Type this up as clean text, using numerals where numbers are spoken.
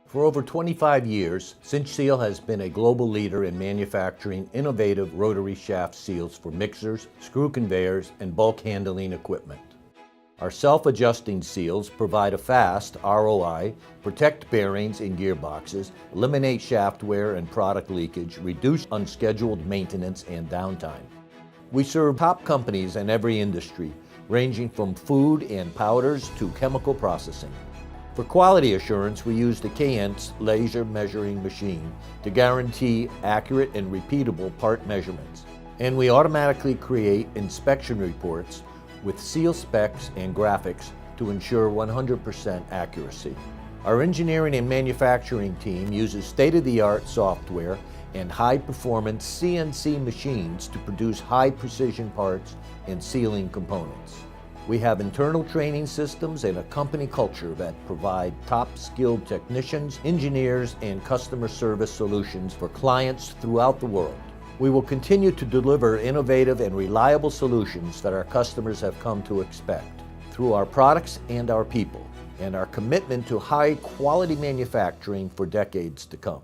For over 25 years, CinchSeal has been a global leader in manufacturing innovative rotary shaft seals for mixers, screw conveyors, and bulk handling equipment. Our self-adjusting seals provide a fast ROI, protect bearings in gearboxes, eliminate shaft wear and product leakage, reduce unscheduled maintenance and downtime. We serve top companies in every industry, ranging from food and powders to chemical processing. For quality assurance, we use the KN's laser measuring machine to guarantee accurate and repeatable part measurements. And we automatically create inspection reports with seal specs and graphics to ensure 100% accuracy. Our engineering and manufacturing team uses state-of-the-art software and high-performance CNC machines to produce high-precision parts and sealing components. We have internal training systems and a company culture that provide top-skilled technicians, engineers, and customer service solutions for clients throughout the world. We will continue to deliver innovative and reliable solutions that our customers have come to expect through our products and our people, and our commitment to high-quality manufacturing for decades to come.